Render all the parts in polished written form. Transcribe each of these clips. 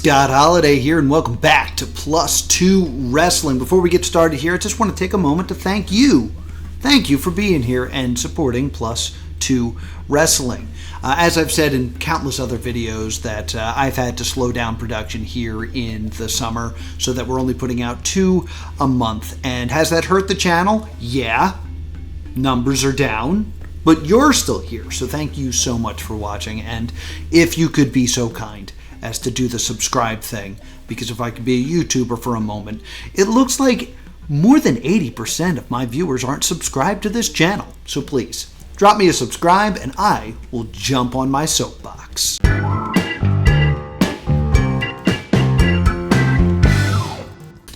Scott Holliday here, and welcome back to Plus 2 Wrestling. Before we get started here, I just want to take a moment to thank you. Thank you for being here and supporting Plus 2 Wrestling. As I've said in countless other videos, that I've had to slow down production here in the summer so that we're only putting out 2 a month. And has that hurt the channel? Yeah. Numbers are down. But you're still here, so thank you so much for watching. And if you could be so kind as to do the subscribe thing, because if I could be a YouTuber for a moment, it looks like more than 80% of my viewers aren't subscribed to this channel. So please, drop me a subscribe and I will jump on my soapbox.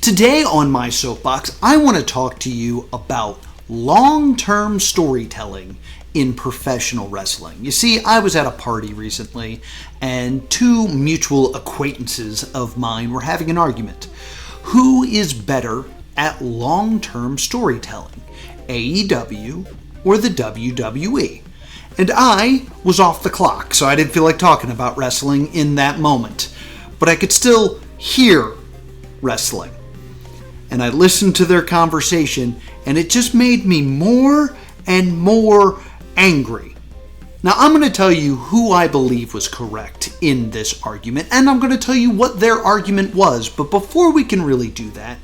Today on my soapbox, I want to talk to you about long-term storytelling in professional wrestling. You see, I was at a party recently, and 2 mutual acquaintances of mine were having an argument. Who is better at long-term storytelling, AEW or the WWE? And I was off the clock, so I didn't feel like talking about wrestling in that moment. But I could still hear wrestling. And I listened to their conversation, and it just made me more and more angry. Now, I'm going to tell you who I believe was correct in this argument, and I'm going to tell you what their argument was. But before we can really do that,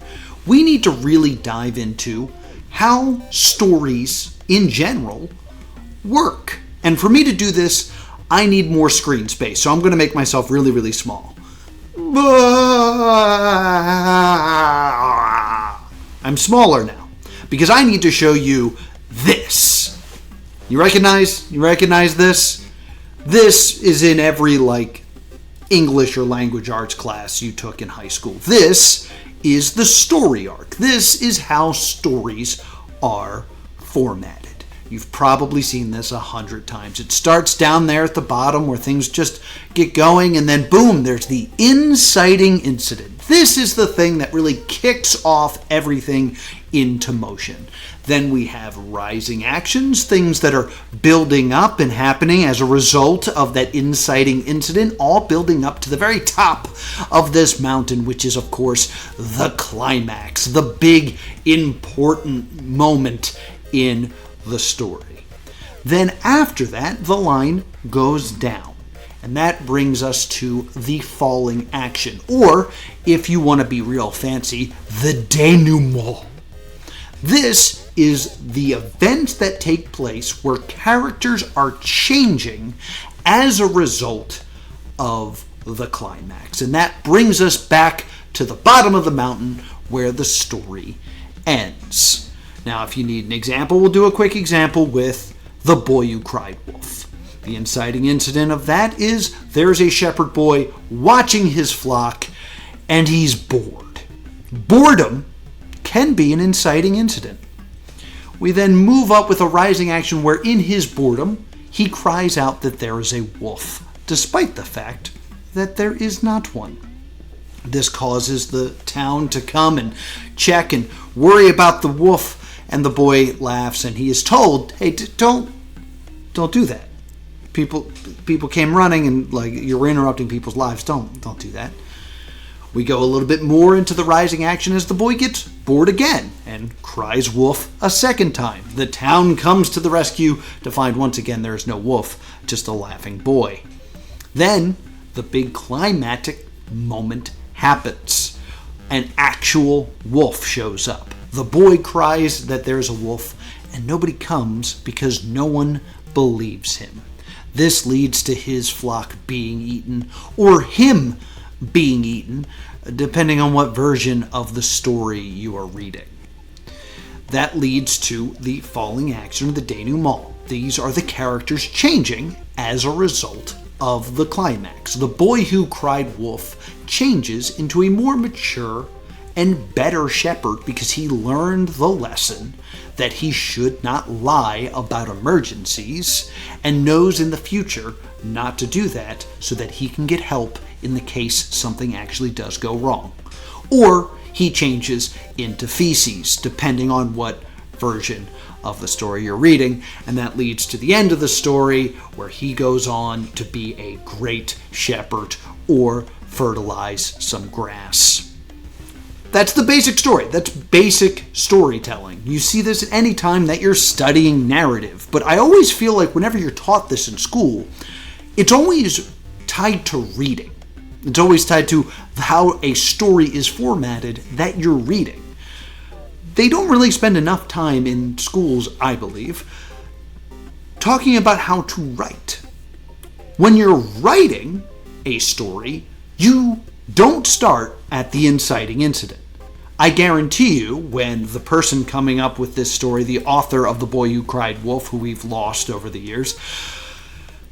we need to really dive into how stories in general work. And for me to do this, I need more screen space, so I'm going to make myself really, really small. I'm smaller now because I need to show you this. You recognize this? This is in every English or language arts class you took in high school. This is the story arc. This is how stories are formatted. You've probably seen this 100 times. It starts down there at the bottom where things just get going, and then boom, there's the inciting incident. This is the thing that really kicks off everything into motion. Then we have rising actions, things that are building up and happening as a result of that inciting incident, all building up to the very top of this mountain, which is, of course, the climax, the big, important moment in the story. Then after that, the line goes down. And that brings us to the falling action. Or, if you want to be real fancy, the denouement. This is the events that take place where characters are changing as a result of the climax. And that brings us back to the bottom of the mountain where the story ends. Now, if you need an example, we'll do a quick example with The Boy Who Cried Wolf. The inciting incident of that is there's a shepherd boy watching his flock, and he's bored. Boredom can be an inciting incident. We then move up with a rising action where in his boredom, he cries out that there is a wolf, despite the fact that there is not one. This causes the town to come and check and worry about the wolf, and the boy laughs and he is told, hey, don't do that. People came running and you're interrupting people's lives. Don't do that. We go a little bit more into the rising action as the boy gets bored again and cries wolf a second time. The town comes to the rescue to find once again there is no wolf, just a laughing boy. Then the big climactic moment happens. An actual wolf shows up. The boy cries that there's a wolf and nobody comes because no one believes him. This leads to his flock being eaten or him being eaten, depending on what version of the story you are reading. That leads to the falling action of the denouement. These are the characters changing as a result of the climax. The boy who cried wolf changes into a more mature and better shepherd because he learned the lesson that he should not lie about emergencies and knows in the future not to do that so that he can get help in the case something actually does go wrong. Or he changes into feces, depending on what version of the story you're reading, and that leads to the end of the story where he goes on to be a great shepherd or fertilize some grass. That's the basic story. That's basic storytelling. You see this at any time that you're studying narrative. But I always feel like whenever you're taught this in school, it's always tied to reading. It's always tied to how a story is formatted that you're reading. They don't really spend enough time in schools, I believe, talking about how to write. When you're writing a story, you don't start at the inciting incident. I guarantee you, when the person coming up with this story, the author of The Boy Who Cried Wolf, who we've lost over the years,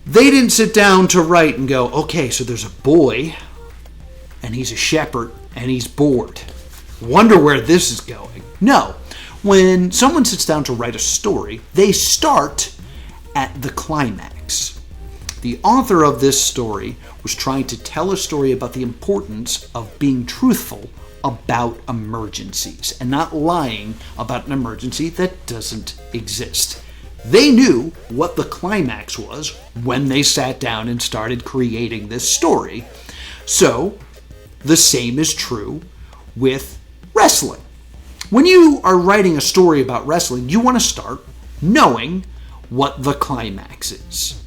they didn't sit down to write and go, okay, so there's a boy, and he's a shepherd, and he's bored. Wonder where this is going. No. When someone sits down to write a story, they start at the climax. The author of this story was trying to tell a story about the importance of being truthful about emergencies and not lying about an emergency that doesn't exist. They knew what the climax was when they sat down and started creating this story. So, the same is true with wrestling. When you are writing a story about wrestling, you want to start knowing what the climax is.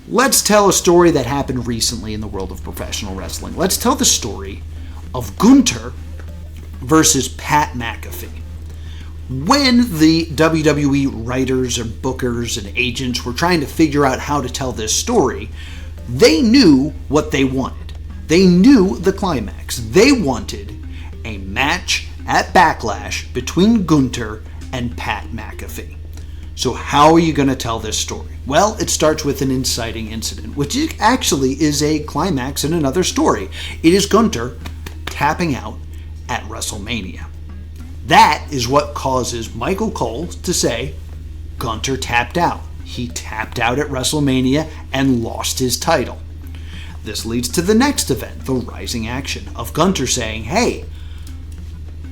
Let's tell a story that happened recently in the world of professional wrestling. Let's tell the story of Gunther versus Pat McAfee. When the WWE writers and bookers and agents were trying to figure out how to tell this story, they knew what they wanted. They knew the climax. They wanted a match at Backlash between Gunther and Pat McAfee. So how are you going to tell this story? Well, it starts with an inciting incident, which actually is a climax in another story. It is Gunther tapping out at WrestleMania. That is what causes Michael Cole to say, Gunther tapped out. He tapped out at WrestleMania and lost his title. This leads to the next event, the rising action of Gunther saying, hey,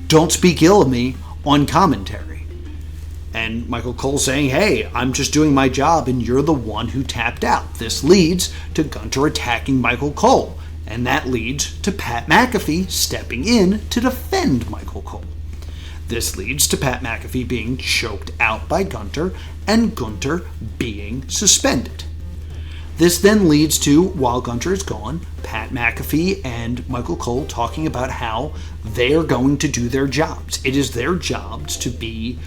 don't speak ill of me on commentary. And Michael Cole saying, hey, I'm just doing my job and you're the one who tapped out. This leads to Gunther attacking Michael Cole. And that leads to Pat McAfee stepping in to defend Michael Cole. This leads to Pat McAfee being choked out by Gunther and Gunther being suspended. This then leads to, while Gunther is gone, Pat McAfee and Michael Cole talking about how they are going to do their jobs. It is their jobs to be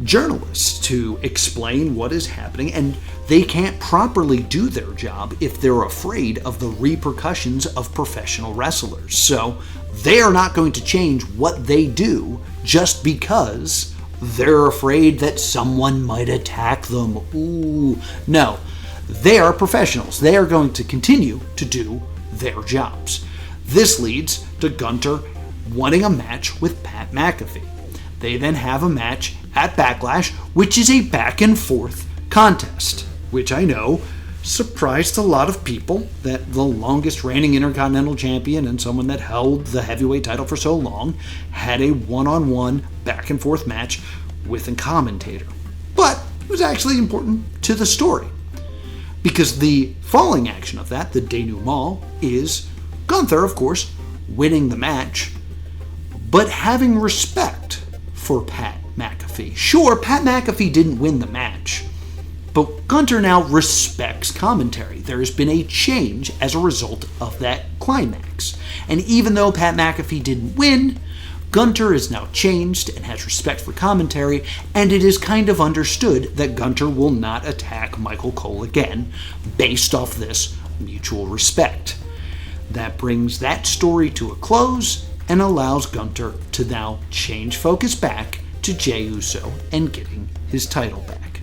journalists, to explain what is happening, and they can't properly do their job if they're afraid of the repercussions of professional wrestlers. So they are not going to change what they do just because they're afraid that someone might attack them. Ooh, no. They are professionals. They are going to continue to do their jobs. This leads to Gunther wanting a match with Pat McAfee. They then have a match at Backlash, which is a back and forth contest, which I know surprised a lot of people that the longest reigning Intercontinental Champion and someone that held the heavyweight title for so long had a one-on-one back and forth match with a commentator. But it was actually important to the story, because the falling action of that, the denouement, is Gunther, of course, winning the match, but having respect for Pat McAfee. Sure, Pat McAfee didn't win the match, but Gunther now respects commentary. There has been a change as a result of that climax. And even though Pat McAfee didn't win, Gunther is now changed and has respect for commentary, and it is kind of understood that Gunther will not attack Michael Cole again based off this mutual respect. That brings that story to a close and allows Gunther to now change focus back to Jey Uso and getting his title back.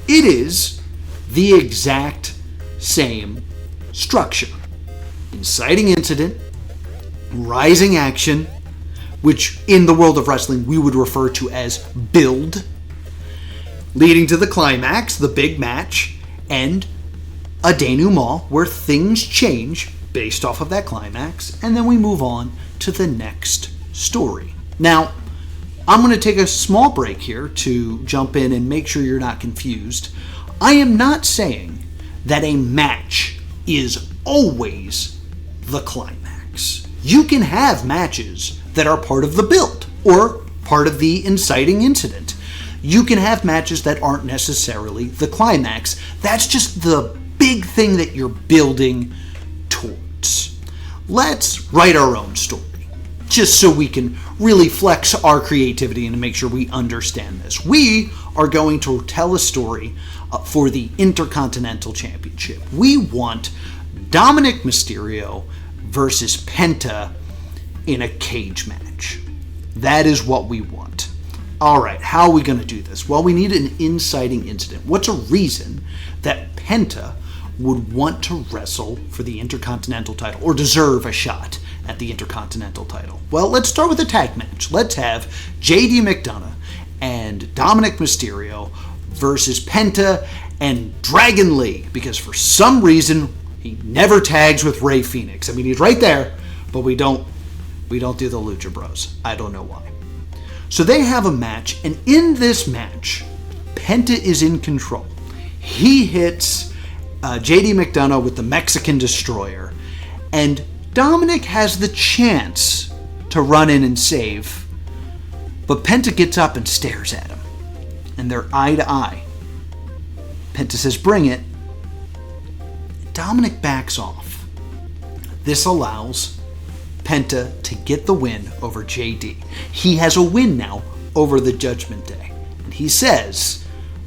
It is the exact same structure. Inciting incident, rising action, which in the world of wrestling we would refer to as build, leading to the climax, the big match, and a denouement where things change based off of that climax, and then we move on to the next story. Now, I'm going to take a small break here to jump in and make sure you're not confused. I am not saying that a match is always the climax. You can have matches that are part of the build or part of the inciting incident. You can have matches that aren't necessarily the climax. That's just the big thing that you're building towards. Let's write our own story, just so we can really flex our creativity and make sure we understand this. We are going to tell a story for the Intercontinental Championship. We want Dominic Mysterio versus Penta in a cage match. That is what we want. All right, how are we going to do this? Well, we need an inciting incident. What's a reason that Penta would want to wrestle for the Intercontinental title or deserve a shot at the Intercontinental title? Well, let's start with a tag match. Let's have JD McDonough and Dominic Mysterio versus Penta and Dragon Lee, because for some reason he never tags with Rey Fenix. I mean, he's right there, but we don't do the Lucha Bros. I don't know why. So they have a match, and in this match, Penta is in control. He hits JD McDonough with the Mexican Destroyer, and Dominic has the chance to run in and save, but Penta gets up and stares at him, and they're eye to eye. Penta says, "Bring it." Dominic backs off. This allows Penta to get the win over JD. He has a win now over the Judgment Day. And he says,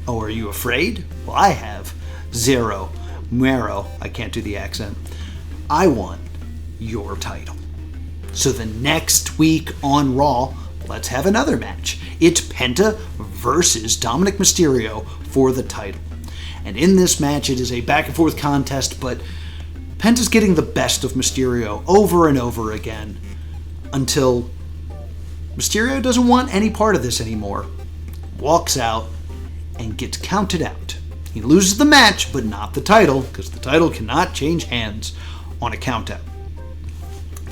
"Oh, are you afraid? Well, I have zero miedo." I can't do the accent. "I want your title." So the next week on Raw, let's have another match. It's Penta versus Dominic Mysterio for the title. And in this match, it is a back and forth contest, but Penta's getting the best of Mysterio over and over again until Mysterio doesn't want any part of this anymore, walks out, and gets counted out. He loses the match, but not the title, because the title cannot change hands on a countout.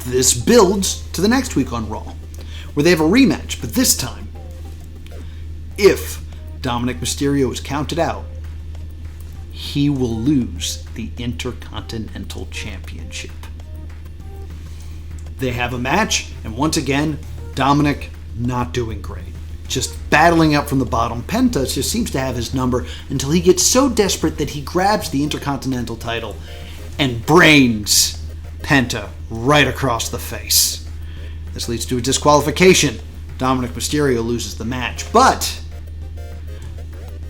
This builds to the next week on Raw, where they have a rematch, but this time, if Dominic Mysterio is counted out, he will lose the Intercontinental Championship. They have a match, and once again, Dominic not doing great. Just battling up from the bottom. Penta just seems to have his number until he gets so desperate that he grabs the Intercontinental title and brains Penta right across the face. This leads to a disqualification. Dominic Mysterio loses the match, but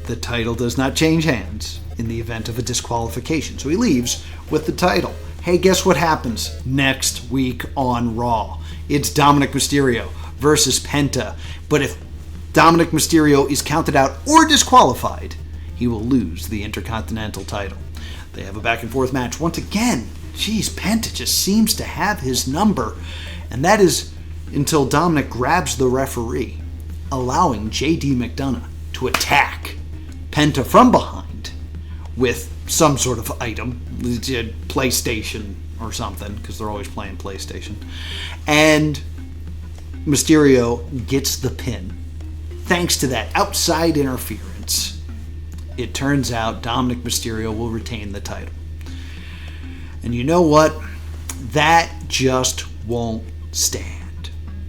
the title does not change hands in the event of a disqualification. So he leaves with the title. Hey, guess what happens next week on Raw? It's Dominic Mysterio versus Penta. But if Dominic Mysterio is counted out or disqualified, he will lose the Intercontinental title. They have a back and forth match. Once again, Penta just seems to have his number. And that is until Dominic grabs the referee, allowing JD McDonough to attack Penta from behind with some sort of item, PlayStation or something, because they're always playing PlayStation. And Mysterio gets the pin. Thanks to that outside interference, it turns out Dominic Mysterio will retain the title. And you know what? That just won't stand.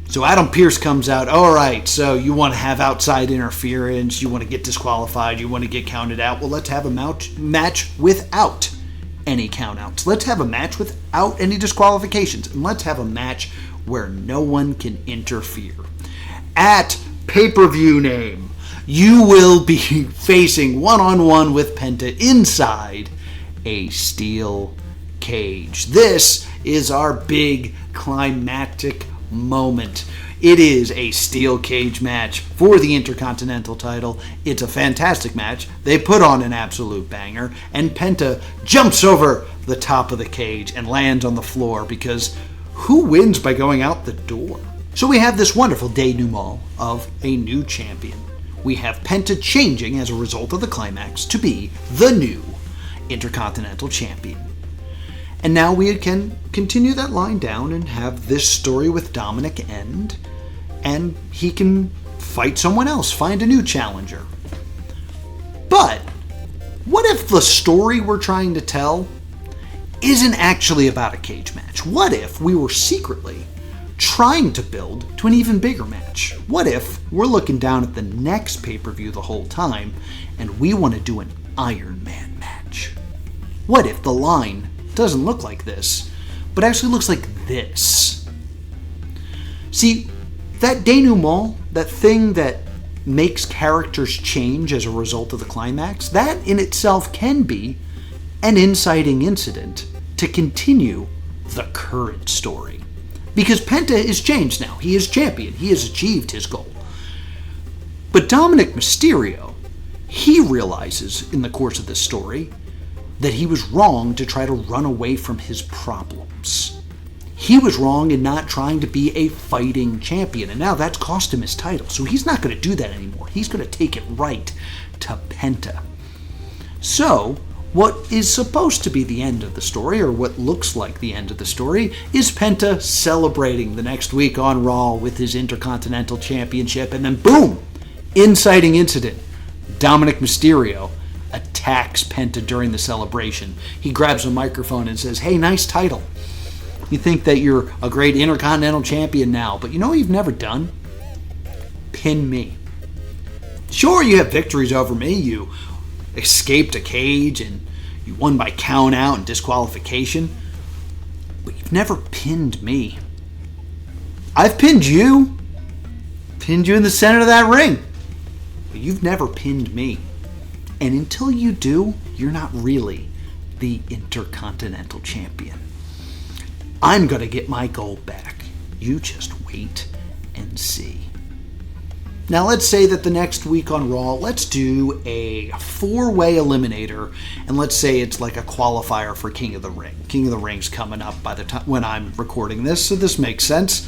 So Adam Pearce comes out, all right, so you want to have outside interference, you want to get disqualified, you want to get counted out. Well, let's have a match without any countouts. Let's have a match without any disqualifications. And let's have a match where no one can interfere. At pay-per-view name, you will be facing one-on-one with Penta inside a steel cage. This is our big climactic moment. It is a steel cage match for the Intercontinental title. It's a fantastic match. They put on an absolute banger, and Penta jumps over the top of the cage and lands on the floor, because who wins by going out the door? So we have this wonderful denouement of a new champion. We have Penta changing as a result of the climax to be the new Intercontinental champion. And now we can continue that line down and have this story with Dominic end, and he can fight someone else, find a new challenger. But what if the story we're trying to tell isn't actually about a cage match? What if we were secretly trying to build to an even bigger match? What if we're looking down at the next pay-per-view the whole time and we want to do an Iron Man match? What if the line doesn't look like this, but actually looks like this? See, that denouement, that thing that makes characters change as a result of the climax, that in itself can be an inciting incident to continue the current story. Because Penta is changed now. He is champion. He has achieved his goal. But Dominic Mysterio, he realizes in the course of this story that he was wrong to try to run away from his problems. He was wrong in not trying to be a fighting champion, and now that's cost him his title. So he's not going to do that anymore. He's going to take it right to Penta. So what is supposed to be the end of the story, or what looks like the end of the story, is Penta celebrating the next week on Raw with his Intercontinental Championship, and then boom! Inciting incident. Dominic Mysterio attacks Penta during the celebration. He grabs a microphone and says, "Hey, nice title. You think that you're a great Intercontinental Champion now, but you know what you've never done? Pin me. Sure, you have victories over me. You escaped a cage and you won by count out and disqualification, but you've never pinned me. I've pinned you in the center of that ring, but you've never pinned me. And until you do, you're not really the Intercontinental Champion. I'm going to get my gold back. You just wait and see." Now let's say that the next week on Raw, let's do a 4-way eliminator, and let's say it's like a qualifier for King of the Ring. King of the Ring's coming up by the time when I'm recording this, so this makes sense.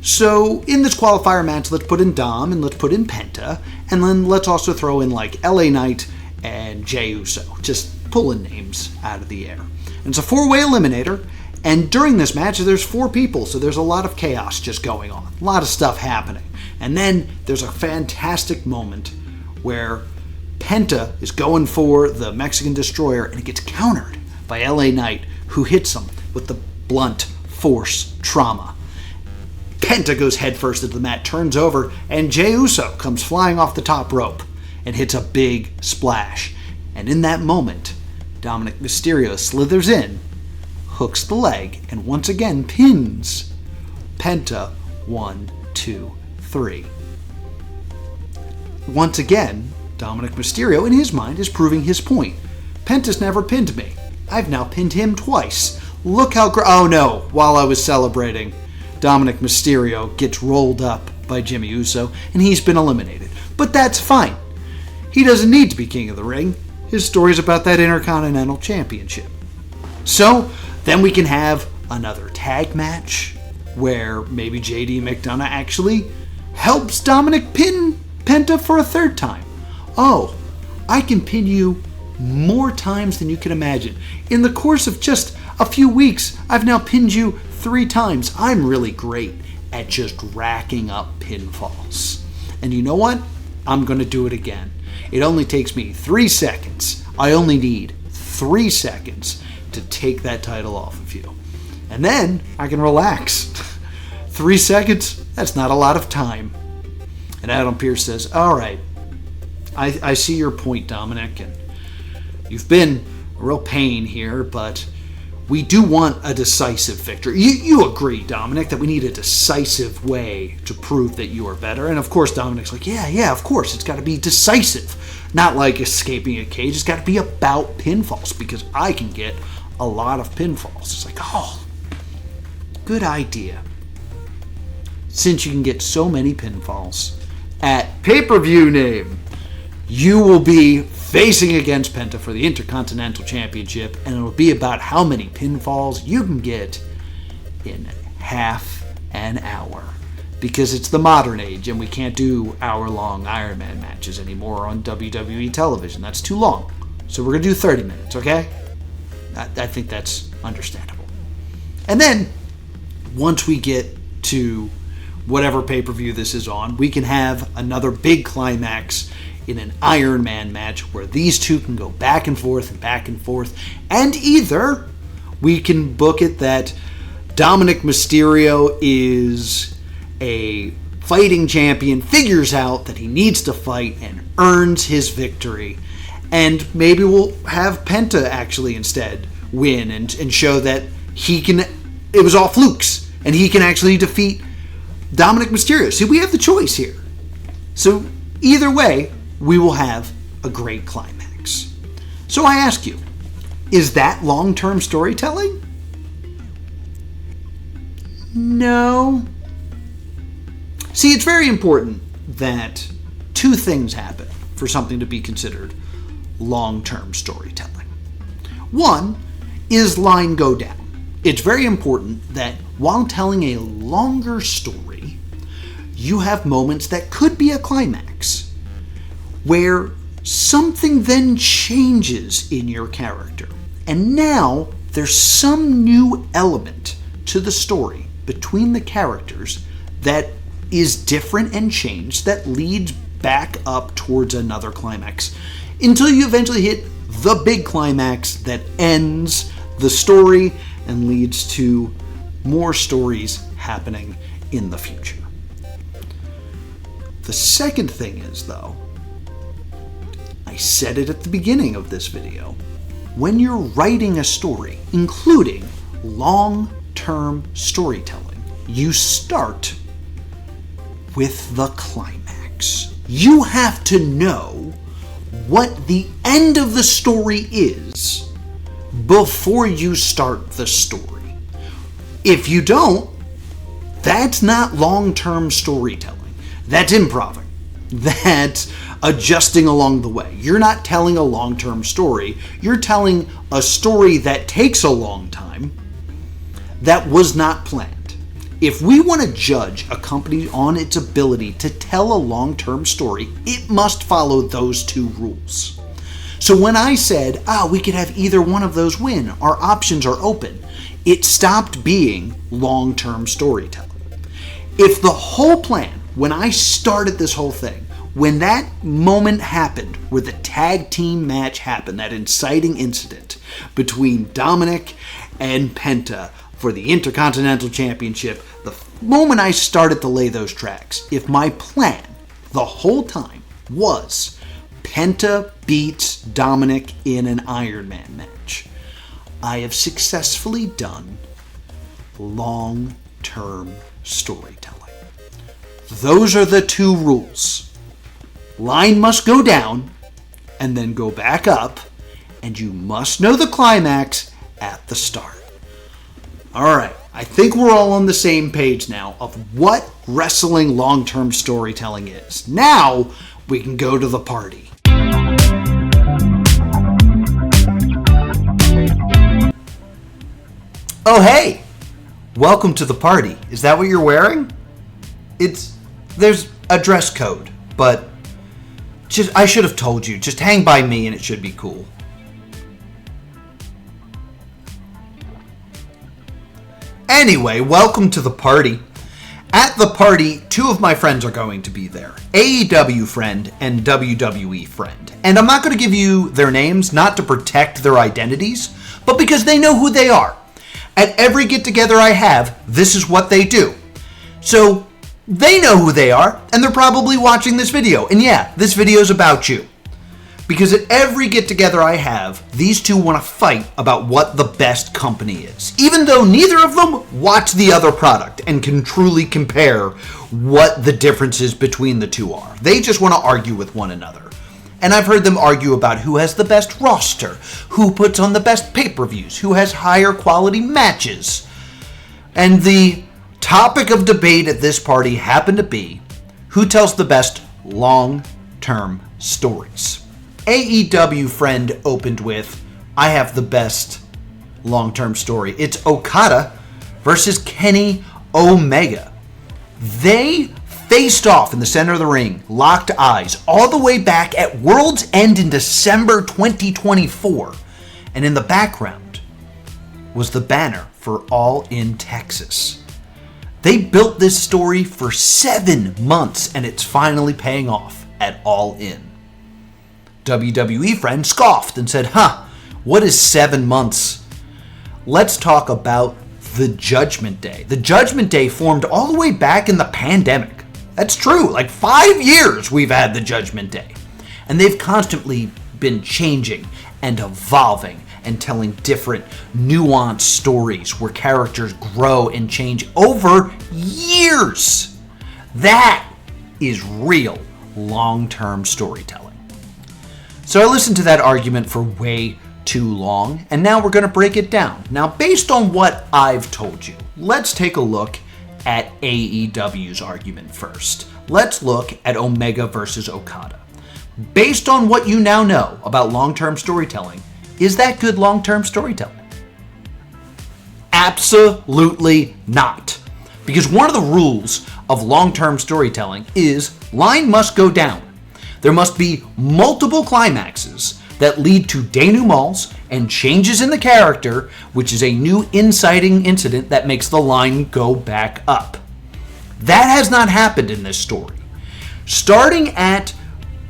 So in this qualifier match, let's put in Dom and let's put in Penta, and then let's also throw in like LA Knight and Jey Uso, just pulling names out of the air. And it's a 4-way eliminator, and during this match, there's 4 people, so there's a lot of chaos just going on, a lot of stuff happening. And then there's a fantastic moment where Penta is going for the Mexican Destroyer, and it gets countered by LA Knight, who hits him with the blunt force trauma. Penta goes headfirst into the mat, turns over, and Jey Uso comes flying off the top rope and hits a big splash. And in that moment, Dominic Mysterio slithers in, hooks the leg, and once again pins Penta. 1, 2, 3. Once again, Dominic Mysterio, in his mind, is proving his point. Penta's never pinned me. I've now pinned him twice. Look how oh no, while I was celebrating, Dominic Mysterio gets rolled up by Jimmy Uso, and he's been eliminated. But that's fine. He doesn't need to be King of the Ring. His story's about that Intercontinental Championship. So then we can have another tag match where maybe JD McDonough actually helps Dominic pin Penta for a 3rd time. Oh, I can pin you more times than you can imagine. In the course of just a few weeks, I've now pinned you 3 times. I'm really great at just racking up pinfalls. And you know what? I'm going to do it again. It only takes me 3 seconds. I only need 3 seconds to take that title off of you. And then I can relax. 3 seconds? That's not a lot of time. And Adam Pearce says, "All right, I see your point, Dominic, and you've been a real pain here, but we do want a decisive victory. You agree, Dominic, that we need a decisive way to prove that you are better?" And of course, Dominic's like, yeah, of course, it's got to be decisive. Not like escaping a cage. It's got to be about pinfalls, because I can get a lot of pinfalls. It's like, oh, good idea. Since you can get so many pinfalls at pay-per-view name, you will be facing against Penta for the Intercontinental Championship, and it'll be about how many pinfalls you can get in half an hour. Because it's the modern age, and we can't do hour-long Iron Man matches anymore on WWE television. That's too long. So we're going to do 30 minutes, okay? I think that's understandable. And then, once we get to whatever pay-per-view this is on, we can have another big climax in an Iron Man match where these two can go back and forth, and either We can book it that Dominic Mysterio is a fighting champion, figures out that he needs to fight, and earns his victory. And maybe we'll have Penta actually instead win and show that it was all flukes, and he can actually defeat Dominic Mysterio. See, we have the choice here. So either way, we will have a great climax. So I ask you, is that long-term storytelling? No. See, it's very important that two things happen for something to be considered long-term storytelling. One is line go down. It's very important that while telling a longer story, you have moments that could be a climax, where something then changes in your character. And now there's some new element to the story between the characters that is different and changed that leads back up towards another climax until you eventually hit the big climax that ends the story and leads to more stories happening in the future. The second thing is, though, I said it at the beginning of this video, when you're writing a story, including long-term storytelling, you start with the climax. You have to know what the end of the story is before you start the story. If you don't, that's not long-term storytelling. That's improving. That's adjusting along the way. You're not telling a long-term story. You're telling a story that takes a long time that was not planned. If we want to judge a company on its ability to tell a long-term story, it must follow those two rules. So when I said, we could have either one of those win, our options are open, it stopped being long-term storytelling. If the whole plan, when I started this whole thing, when that moment happened where the tag team match happened, that inciting incident between Dominic and Penta for the Intercontinental Championship, the moment I started to lay those tracks, if my plan the whole time was Penta beats Dominic in an Iron Man match, I have successfully done long-term storytelling. Those are the two rules. Line must go down and then go back up, and you must know the climax at the start. Alright, I think we're all on the same page now of what wrestling long-term storytelling is. Now we can go to the party. Oh hey! Welcome to the party. Is that what you're wearing? There's a dress code, but I should have told you. Just hang by me and it should be cool. Anyway, welcome to the party. At the party, two of my friends are going to be there. AEW friend and WWE friend. And I'm not going to give you their names, not to protect their identities, but because they know who they are. At every get-together I have, this is what they do. So they know who they are, and they're probably watching this video. And yeah, this video is about you. Because at every get-together I have, these two want to fight about what the best company is. Even though neither of them watch the other product and can truly compare what the differences between the two are. They just want to argue with one another. And I've heard them argue about who has the best roster, who puts on the best pay-per-views, who has higher quality matches. And the topic of debate at this party happened to be who tells the best long-term stories. AEW friend opened with, I have the best long-term story. It's Okada versus Kenny Omega. They faced off in the center of the ring, locked eyes, all the way back at World's End in December 2024. And in the background was the banner for All In Texas. They built this story for 7 months, and it's finally paying off at All In. WWE friend scoffed and said, what is 7 months let's talk about the Judgment Day. The Judgment Day formed all the way back in the pandemic. That's true. Like 5 years we've had the Judgment Day. And they've constantly been changing and evolving and telling different nuanced stories where characters grow and change over years. That is real long-term storytelling. So I listened to that argument for way too long, and now we're going to break it down. Now, based on what I've told you, let's take a look at AEW's argument first. Let's look at Omega versus Okada. Based on what you now know about long-term storytelling, is that good long-term storytelling? Absolutely not. Because one of the rules of long-term storytelling is line must go down. There must be multiple climaxes that lead to denouements and changes in the character, which is a new inciting incident that makes the line go back up. That has not happened in this story. Starting at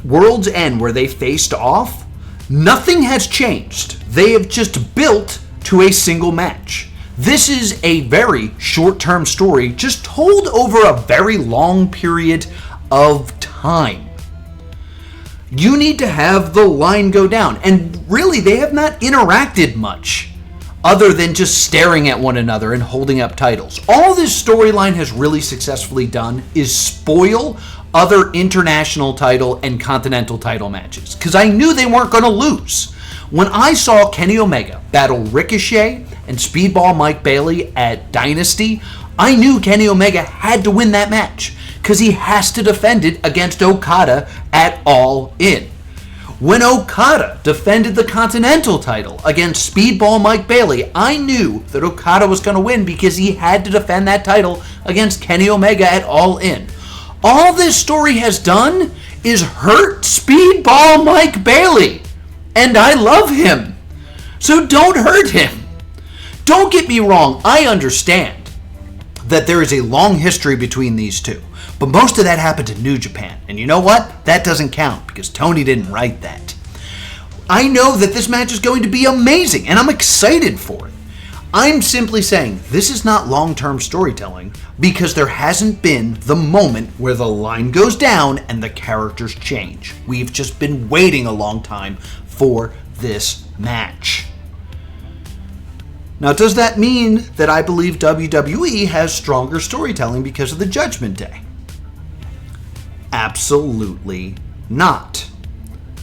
World's End, where they faced off, nothing has changed. They have just built to a single match. This is a very short-term story, just told over a very long period of time. You need to have the line go down. And really, they have not interacted much other than just staring at one another and holding up titles. All this storyline has really successfully done is spoil other international title and continental title matches, because I knew they weren't going to lose. When I saw Kenny Omega battle Ricochet and Speedball Mike Bailey at Dynasty, I knew Kenny Omega had to win that match, because he has to defend it against Okada at All In. When Okada defended the Continental title against Speedball Mike Bailey, I knew that Okada was going to win because he had to defend that title against Kenny Omega at All In. All this story has done is hurt Speedball Mike Bailey, and I love him. So don't hurt him. Don't get me wrong, I understand that there is a long history between these two. But most of that happened in New Japan. And you know what? That doesn't count because Tony didn't write that. I know that this match is going to be amazing and I'm excited for it. I'm simply saying this is not long-term storytelling because there hasn't been the moment where the line goes down and the characters change. We've just been waiting a long time for this match. Now, does that mean that I believe WWE has stronger storytelling because of the Judgment Day? Absolutely not.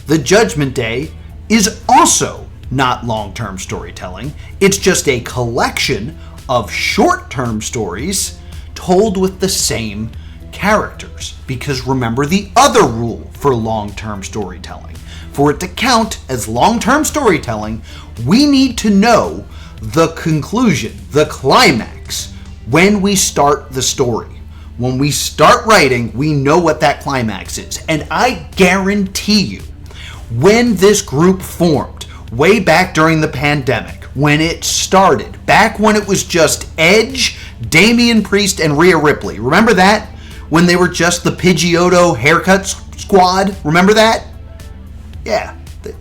The Judgment Day is also not long-term storytelling. It's just a collection of short-term stories told with the same characters. Because remember the other rule for long-term storytelling. For it to count as long-term storytelling, we need to know the conclusion, the climax, when we start the story. When we start writing, we know what that climax is. And I guarantee you, when this group formed, way back during the pandemic, when it started, back when it was just Edge, Damian Priest, and Rhea Ripley. Remember that? When they were just the Pidgeotto haircut squad? Remember that? Yeah,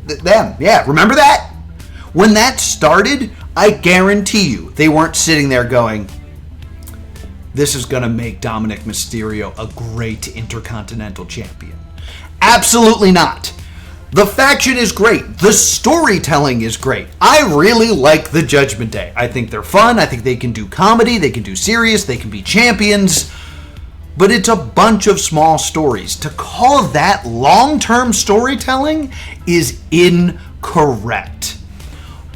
them. Yeah, remember that? When that started, I guarantee you, they weren't sitting there going, this is going to make Dominic Mysterio a great Intercontinental Champion. Absolutely not. The faction is great. The storytelling is great. I really like the Judgment Day. I think they're fun. I think they can do comedy. They can do serious. They can be champions. But it's a bunch of small stories. To call that long-term storytelling is incorrect.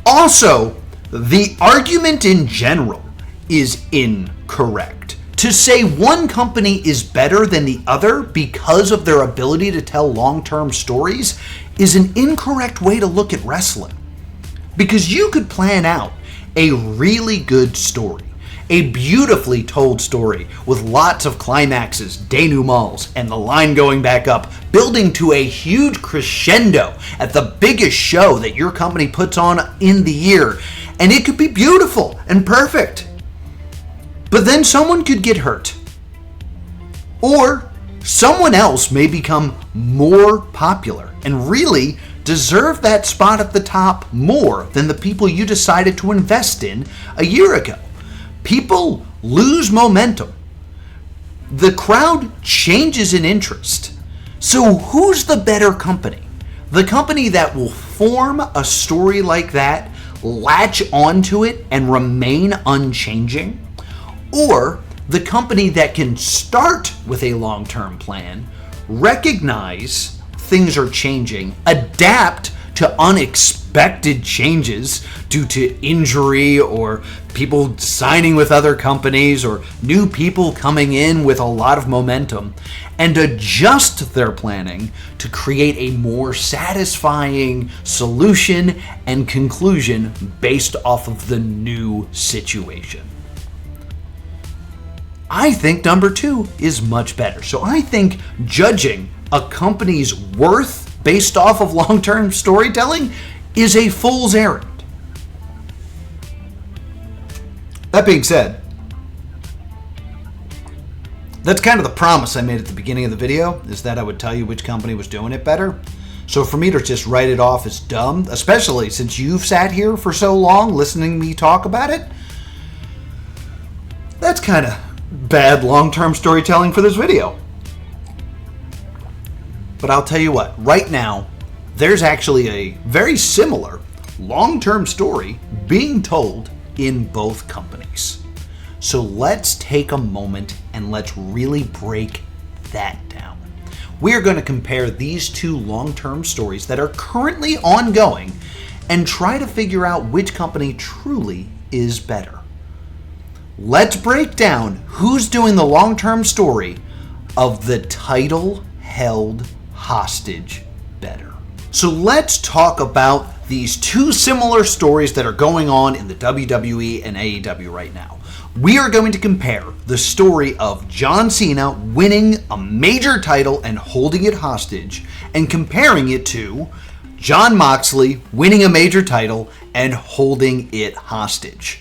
Also, the argument in general is incorrect. To say one company is better than the other because of their ability to tell long-term stories is an incorrect way to look at wrestling. Because you could plan out a really good story, a beautifully told story with lots of climaxes, denouements, and the line going back up, building to a huge crescendo at the biggest show that your company puts on in the year. And it could be beautiful and perfect. But then someone could get hurt. Or someone else may become more popular and really deserve that spot at the top more than the people you decided to invest in a year ago. People lose momentum. The crowd changes in interest. So who's the better company? The company that will form a story like that, latch onto it, and remain unchanging? Or the company that can start with a long-term plan, recognize things are changing, adapt to unexpected changes due to injury or people signing with other companies or new people coming in with a lot of momentum, and adjust their planning to create a more satisfying solution and conclusion based off of the new situation. I think number 2 is much better. So I think judging a company's worth based off of long-term storytelling is a fool's errand. That being said, that's kind of the promise I made at the beginning of the video, is that I would tell you which company was doing it better. So for me to just write it off as dumb, especially since you've sat here for so long listening to me talk about it, that's kind of bad long-term storytelling for this video. But I'll tell you what, right now, there's actually a very similar long-term story being told in both companies. So let's take a moment and let's really break that down. We are going to compare these two long-term stories that are currently ongoing and try to figure out which company truly is better. Let's break down who's doing the long-term story of the title held hostage better. So let's talk about these two similar stories that are going on in the WWE and AEW right now. We are going to compare the story of John Cena winning a major title and holding it hostage, and comparing it to Jon Moxley winning a major title and holding it hostage.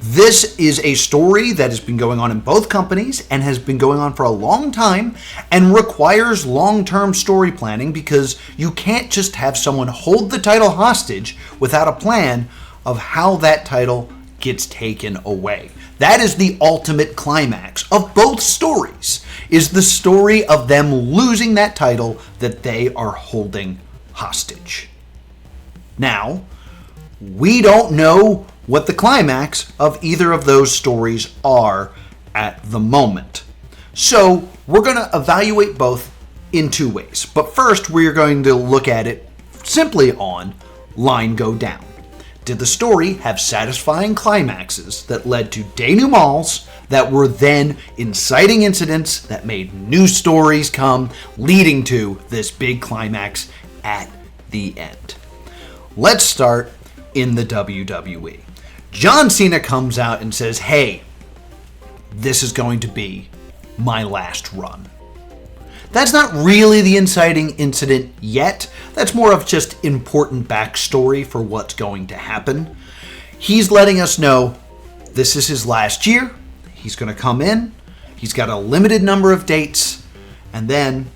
This is a story that has been going on in both companies and has been going on for a long time and requires long-term story planning, because you can't just have someone hold the title hostage without a plan of how that title gets taken away. That is the ultimate climax of both stories, is the story of them losing that title that they are holding hostage. Now, we don't know what the climax of either of those stories are at the moment. So we're going to evaluate both in two ways. But first, we're going to look at it simply on line go down. Did the story have satisfying climaxes that led to denouements that were then inciting incidents that made new stories come, leading to this big climax at the end? Let's start in the WWE. John Cena comes out and says, hey, this is going to be my last run. That's not really the inciting incident yet. That's more of just important backstory for what's going to happen. He's letting us know this is his last year. He's going to come in. He's got a limited number of dates, and then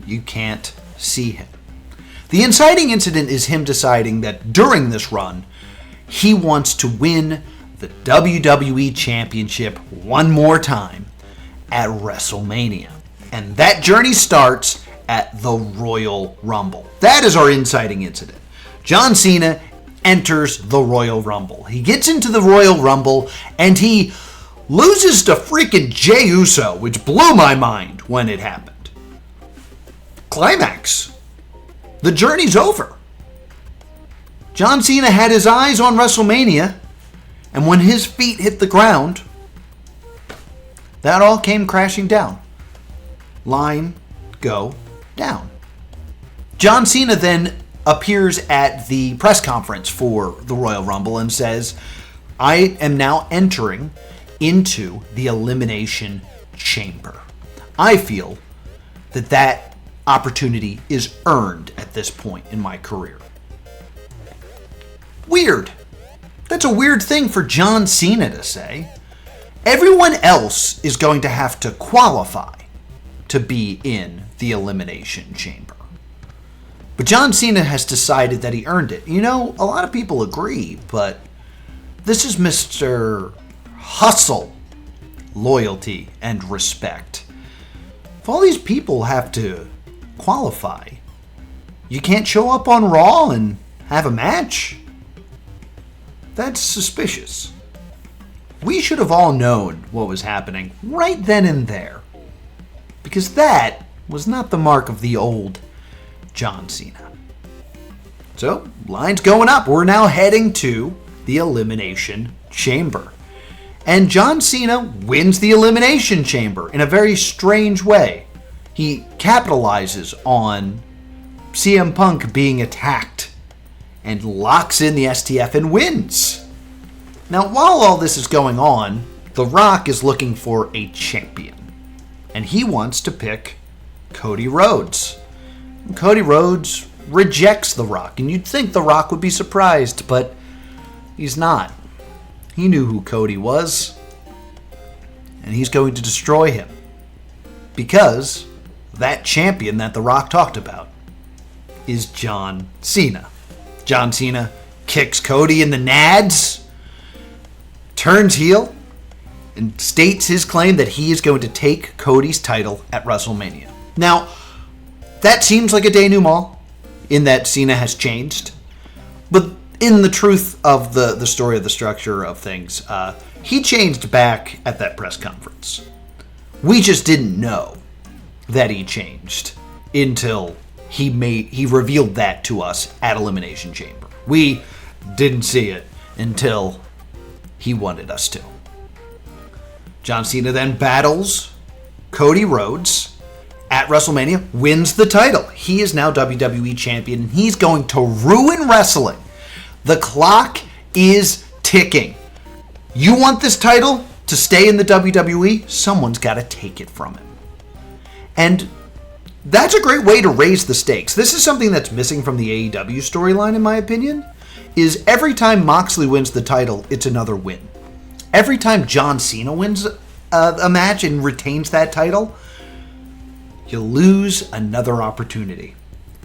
you can't see him. The inciting incident is him deciding that during this run, he wants to win the WWE Championship one more time at WrestleMania. And that journey starts at the Royal Rumble. That is our inciting incident. John Cena enters the Royal Rumble. He gets into the Royal Rumble and he loses to freaking Jey Uso, which blew my mind when it happened. Climax. The journey's over. John Cena had his eyes on WrestleMania, and when his feet hit the ground, that all came crashing down. Line, go, down. John Cena then appears at the press conference for the Royal Rumble and says, I am now entering into the Elimination Chamber. I feel that that opportunity is earned at this point in my career. Weird. That's a weird thing for John Cena to say. Everyone else is going to have to qualify to be in the Elimination Chamber. But John Cena has decided that he earned it. You know, a lot of people agree, but this is Mr. Hustle, loyalty, and respect. If all these people have to qualify, you can't show up on Raw and have a match? That's suspicious. We should have all known what was happening right then and there, because that was not the mark of the old John Cena. So, line's going up. We're now heading to the Elimination Chamber. And John Cena wins the Elimination Chamber in a very strange way. He capitalizes on CM Punk being attacked and locks in the STF and wins. Now, while all this is going on, The Rock is looking for a champion. And he wants to pick Cody Rhodes. And Cody Rhodes rejects The Rock. And you'd think The Rock would be surprised, but he's not. He knew who Cody was. And he's going to destroy him. Because that champion that The Rock talked about is John Cena. John Cena kicks Cody in the nads, turns heel, and states his claim that he is going to take Cody's title at WrestleMania. Now, that seems like a denouement in that Cena has changed. But in the truth of the story of the structure of things, he changed back at that press conference. We just didn't know that he changed until he revealed that to us at Elimination Chamber. We didn't see it until he wanted us to. John Cena then battles Cody Rhodes at WrestleMania, wins the title. He is now WWE Champion, and he's going to ruin wrestling. The clock is ticking. You want this title to stay in the WWE? Someone's got to take it from him. And that's a great way to raise the stakes. This is something that's missing from the AEW storyline, in my opinion, is every time Moxley wins the title, it's another win. Every time John Cena wins a match and retains that title, you lose another opportunity.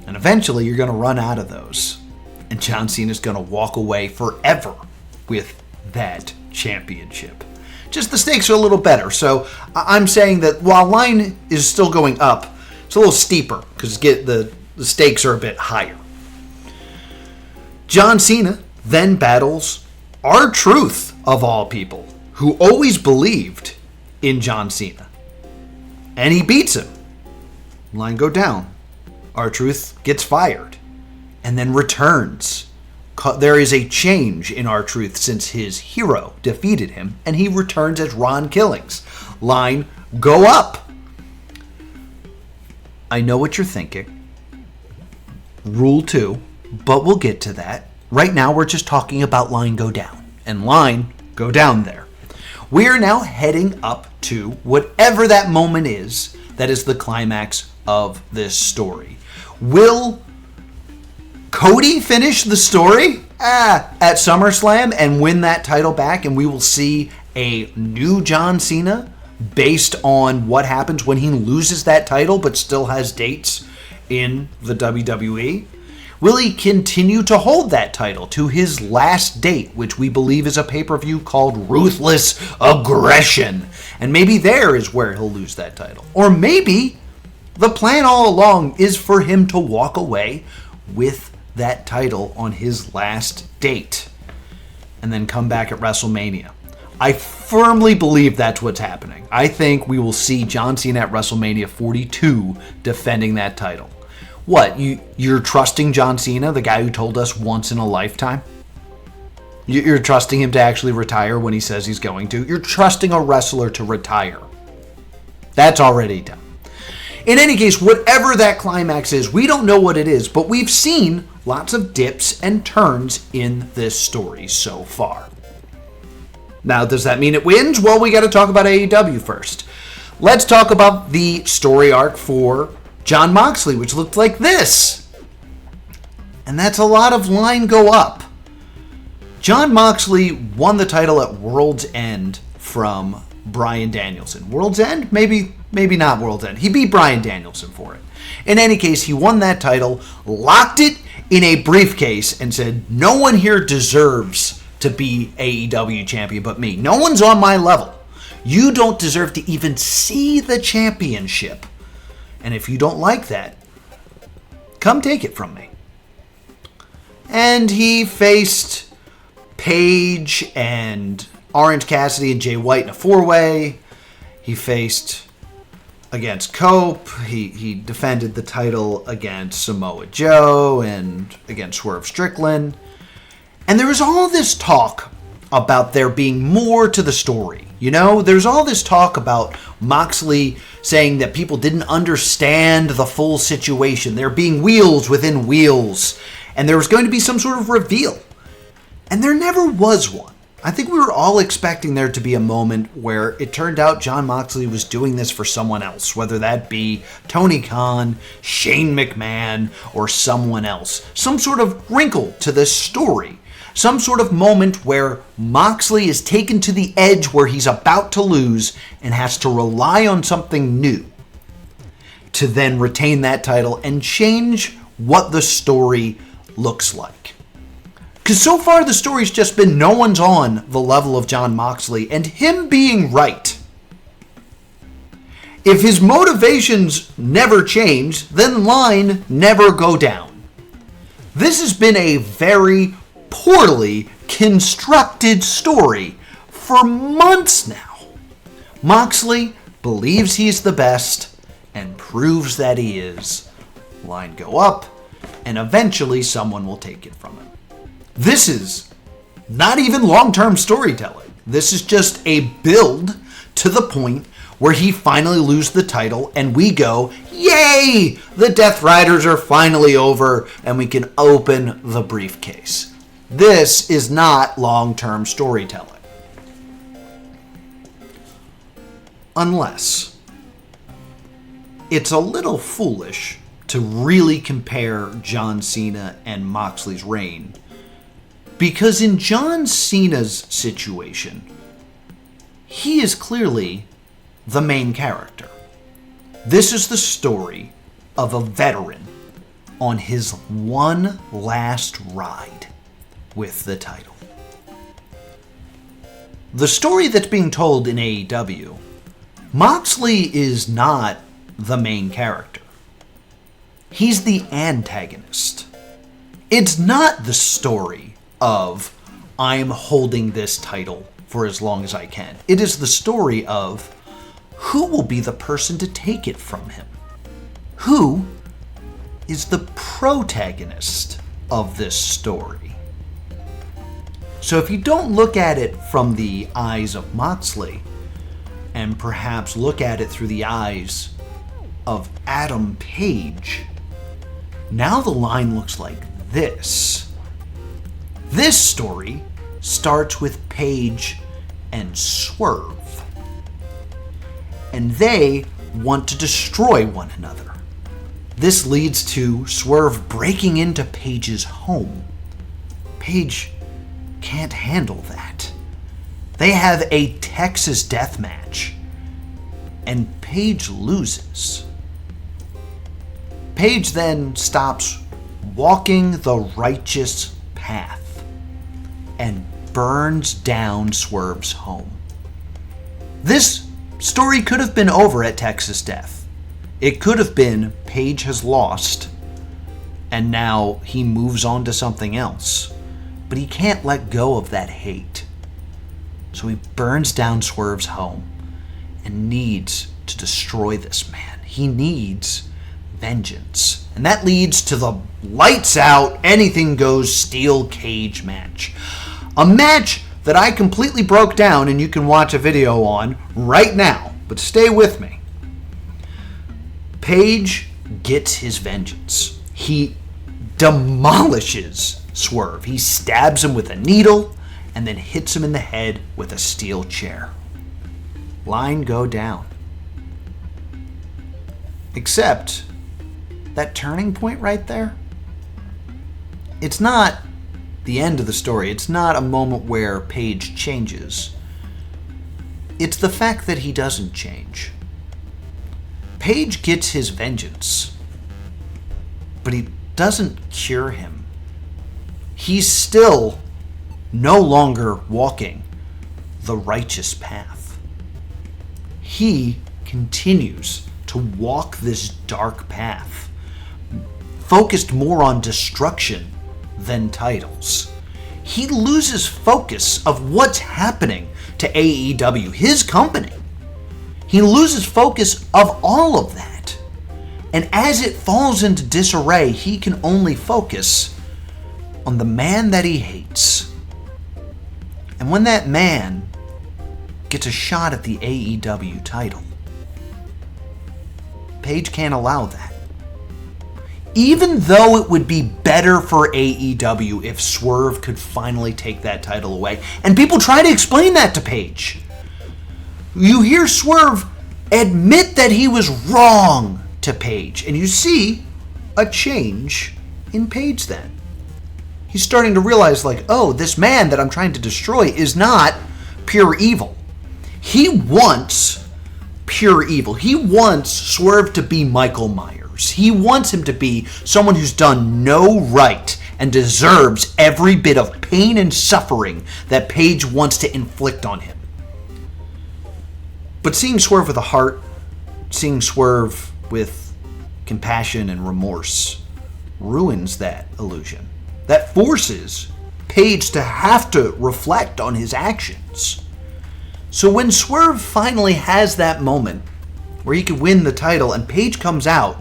And eventually you're going to run out of those. And John Cena's going to walk away forever with that championship. Just the stakes are a little better. So I'm saying that while line is still going up, it's a little steeper because the stakes are a bit higher. John Cena then battles R-Truth, of all people, who always believed in John Cena. And he beats him. Line go down. R-Truth gets fired and then returns. There is a change in R-Truth since his hero defeated him, and he returns as Ron Killings. Line go up. I know what you're thinking. Rule 2, but we'll get to that. Right now, we're just talking about line go down, and line go down there. We are now heading up to whatever that moment is that is the climax of this story. Will Cody finish the story at SummerSlam and win that title back, and we will see a new John Cena based on what happens when he loses that title but still has dates in the WWE? Will he continue to hold that title to his last date, which we believe is a pay-per-view called Ruthless Aggression? And maybe there is where he'll lose that title. Or maybe the plan all along is for him to walk away with that title on his last date and then come back at WrestleMania. I firmly believe that's what's happening. I think we will see John Cena at WrestleMania 42 defending that title. What, you're trusting John Cena, the guy who told us once in a lifetime? You're trusting him to actually retire when he says he's going to? You're trusting a wrestler to retire. That's already done. In any case, whatever that climax is, we don't know what it is, but we've seen lots of dips and turns in this story so far. Now, does that mean it wins? Well, we got to talk about AEW first. Let's talk about the story arc for Jon Moxley, which looked like this. And that's a lot of line go up. Jon Moxley won the title at World's End from Bryan Danielson. World's End? Maybe not World's End. He beat Bryan Danielson for it. In any case, he won that title, locked it in a briefcase, and said, no one here deserves to be AEW champion but me. No one's on my level. You don't deserve to even see the championship. And if you don't like that, come take it from me. And he faced Paige and Orange Cassidy and Jay White in a four-way. He faced against Cope. He defended the title against Samoa Joe and against Swerve Strickland. And there was all this talk about there being more to the story. You know, there's all this talk about Moxley saying that people didn't understand the full situation. There being wheels within wheels. And there was going to be some sort of reveal. And there never was one. I think we were all expecting there to be a moment where it turned out Jon Moxley was doing this for someone else, whether that be Tony Khan, Shane McMahon, or someone else. Some sort of wrinkle to this story. Some sort of moment where Moxley is taken to the edge where he's about to lose and has to rely on something new to then retain that title and change what the story looks like. Because so far the story's just been no one's on the level of Jon Moxley and him being right. If his motivations never change, then line never go down. This has been a very poorly constructed story for months now. Moxley believes he's the best and proves that he is. Line go up, and eventually someone will take it from him. This is not even long-term storytelling. This is just a build to the point where he finally loses the title and we go, yay! The Death Riders are finally over and we can open the briefcase. This is not long-term storytelling. Unless it's a little foolish to really compare John Cena and Moxley's reign. Because in John Cena's situation, he is clearly the main character. This is the story of a veteran on his one last ride with the title. The story that's being told in AEW, Moxley is not the main character. He's the antagonist. It's not the story of, I'm holding this title for as long as I can. It is the story of, who will be the person to take it from him? Who is the protagonist of this story? So if you don't look at it from the eyes of Moxley, and perhaps look at it through the eyes of Adam Page, now the line looks like this. This story starts with Page and Swerve. And they want to destroy one another. This leads to Swerve breaking into Page's home. Page can't handle that. They have a Texas death match, and Page loses. Page then stops walking the righteous path and burns down Swerve's home. This story could have been over at Texas Death. It could have been Page has lost, and now he moves on to something else. But he can't let go of that hate. So he burns down Swerve's home and needs to destroy this man. He needs vengeance. And that leads to the lights out, anything goes steel cage match. A match that I completely broke down and you can watch a video on right now. But stay with me. Page gets his vengeance. He demolishes Swerve. He stabs him with a needle and then hits him in the head with a steel chair. Line go down. Except that turning point right there, it's not the end of the story. It's not a moment where Page changes. It's the fact that he doesn't change. Page gets his vengeance, but he doesn't cure him. He's still no longer walking the righteous path. He continues to walk this dark path, focused more on destruction than titles. He loses focus of what's happening to AEW, his company. He loses focus of all of that. And as it falls into disarray, he can only focus on the man that he hates. And when that man gets a shot at the AEW title, Page can't allow that. Even though it would be better for AEW if Swerve could finally take that title away. And people try to explain that to Page. You hear Swerve admit that he was wrong to Page. And you see a change in Page then. He's starting to realize, like, oh, this man that I'm trying to destroy is not pure evil. He wants pure evil. He wants Swerve to be Michael Myers. He wants him to be someone who's done no right and deserves every bit of pain and suffering that Page wants to inflict on him. But seeing Swerve with a heart, seeing Swerve with compassion and remorse, ruins that illusion. That forces Page to have to reflect on his actions. So when Swerve finally has that moment where he could win the title and Page comes out,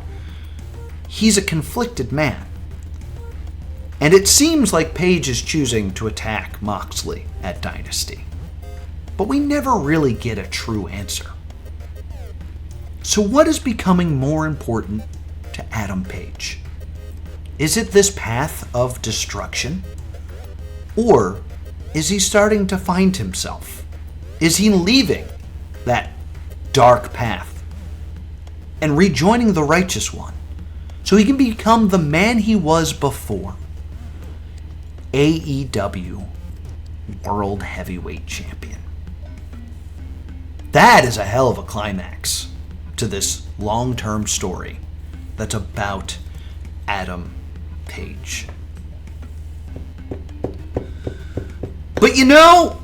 he's a conflicted man. And it seems like Page is choosing to attack Moxley at Dynasty. But we never really get a true answer. So what is becoming more important to Adam Page? Is it this path of destruction? Or is he starting to find himself? Is he leaving that dark path and rejoining the righteous one so he can become the man he was before? AEW World Heavyweight Champion. That is a hell of a climax to this long-term story that's about Adam Page. But you know,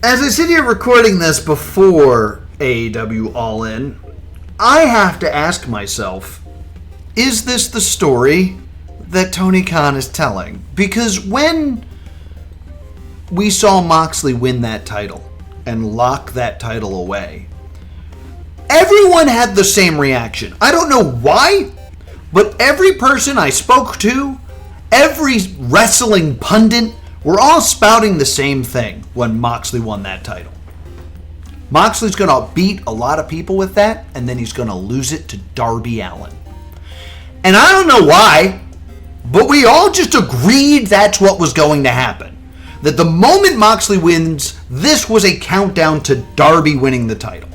as I sit here recording this before AEW All In, I have to ask myself, is this the story that Tony Khan is telling? Because when we saw Moxley win that title and lock that title away, everyone had the same reaction. I don't know why, but every person I spoke to, every wrestling pundit, were all spouting the same thing when Moxley won that title. Moxley's going to beat a lot of people with that, and then he's going to lose it to Darby Allin. And I don't know why, but we all just agreed that's what was going to happen. That the moment Moxley wins, this was a countdown to Darby winning the title.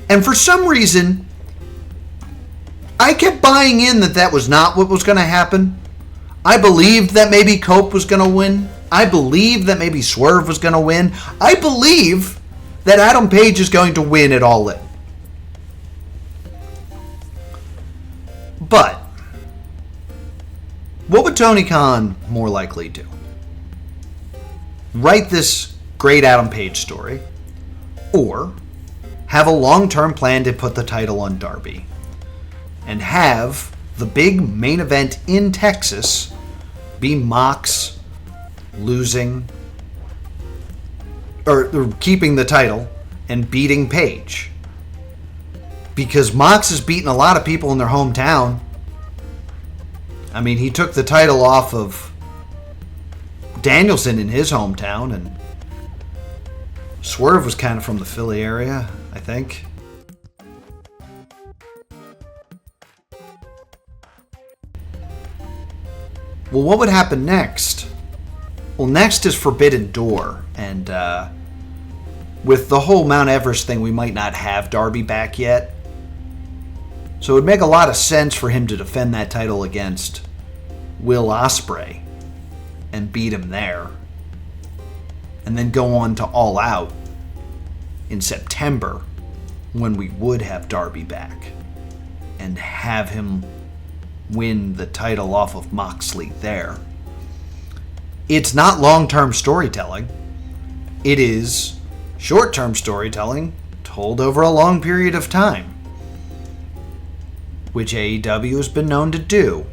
And for some reason, I kept buying in that that was not what was going to happen. I believed that maybe Cope was going to win. I believed that maybe Swerve was going to win. I believe that Adam Page is going to win it All In. But what would Tony Khan more likely do? Write this great Adam Page story, or have a long-term plan to put the title on Darby, and have the big main event in Texas be Mox losing, or keeping the title and beating Page. Because Mox has beaten a lot of people in their hometown. I mean, he took the title off of Danielson in his hometown, and Swerve was kind of from the Philly area, I think. Well, what would happen next? Well, next is Forbidden Door, and with the whole Mount Everest thing, we might not have Darby back yet. So it would make a lot of sense for him to defend that title against Will Ospreay and beat him there. And then go on to All Out in September when we would have Darby back and have him win the title off of Moxley there. It's not long-term storytelling. It is short-term storytelling told over a long period of time, which AEW has been known to do.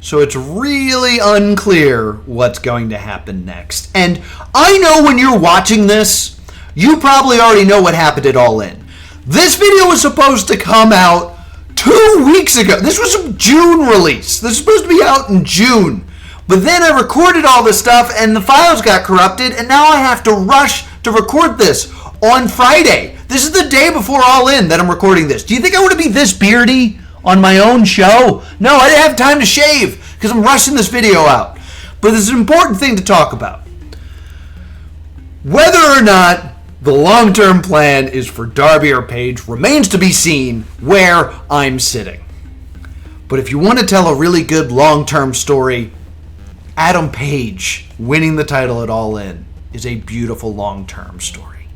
So it's really unclear what's going to happen next. And I know when you're watching this, you probably already know what happened at All In. This video was supposed to come out 2 weeks ago. This was a June release. This was supposed to be out in June. But then I recorded all this stuff and the files got corrupted, and now I have to rush to record this on Friday. This is the day before All In that I'm recording this. Do you think I want to be this beardy on my own show? No, I didn't have time to shave because I'm rushing this video out. But this is an important thing to talk about. Whether or not the long-term plan is for Darby or Page remains to be seen where I'm sitting. But if you want to tell a really good long-term story, Adam Page winning the title at All In is a beautiful long-term story.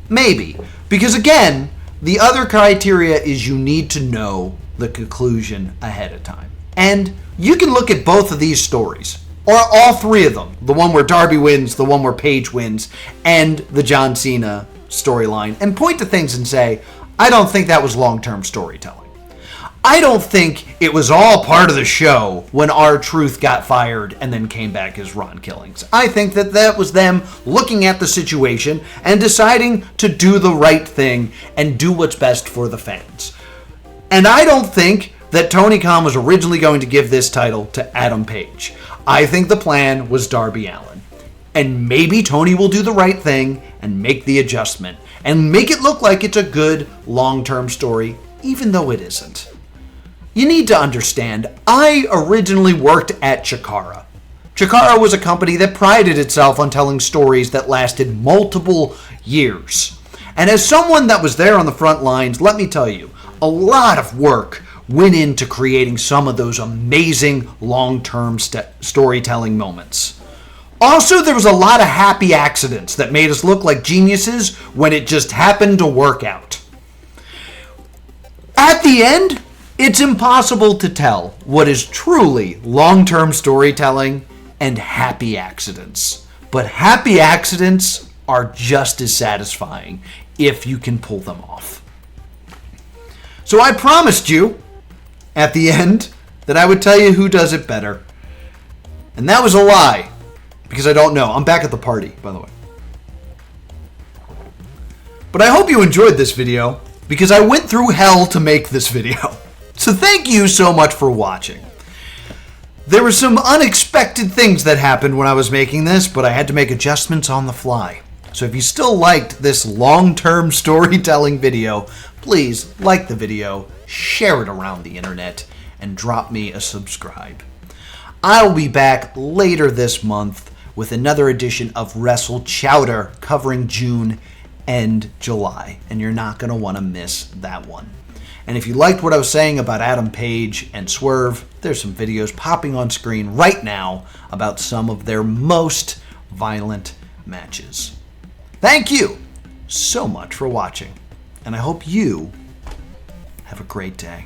Maybe. Because again, the other criteria is you need to know the conclusion ahead of time. And you can look at both of these stories, or all three of them. The one where Darby wins, the one where Page wins, and the John Cena storyline, and point to things and say, I don't think that was long-term storytelling. I don't think it was all part of the show when R-Truth got fired and then came back as Ron Killings. I think that that was them looking at the situation and deciding to do the right thing and do what's best for the fans. And I don't think that Tony Khan was originally going to give this title to Adam Page. I think the plan was Darby Allin. And maybe Tony will do the right thing and make the adjustment and make it look like it's a good long-term story, even though it isn't. You need to understand, I originally worked at Chikara. Chikara was a company that prided itself on telling stories that lasted multiple years. And as someone that was there on the front lines, let me tell you, a lot of work went into creating some of those amazing long-term storytelling moments. Also, there was a lot of happy accidents that made us look like geniuses when it just happened to work out. At the end, it's impossible to tell what is truly long-term storytelling and happy accidents. But happy accidents are just as satisfying if you can pull them off. So I promised you at the end that I would tell you who does it better. And that was a lie, because I don't know. I'm back at the party, by the way. But I hope you enjoyed this video, because I went through hell to make this video. So thank you so much for watching. There were some unexpected things that happened when I was making this, but I had to make adjustments on the fly. So if you still liked this long-term storytelling video, please like the video, share it around the internet, and drop me a subscribe. I'll be back later this month with another edition of Wrestle Chowder covering June and July, and you're not going to want to miss that one. And if you liked what I was saying about Adam Page and Swerve, there's some videos popping on screen right now about some of their most violent matches. Thank you so much for watching, and I hope you have a great day.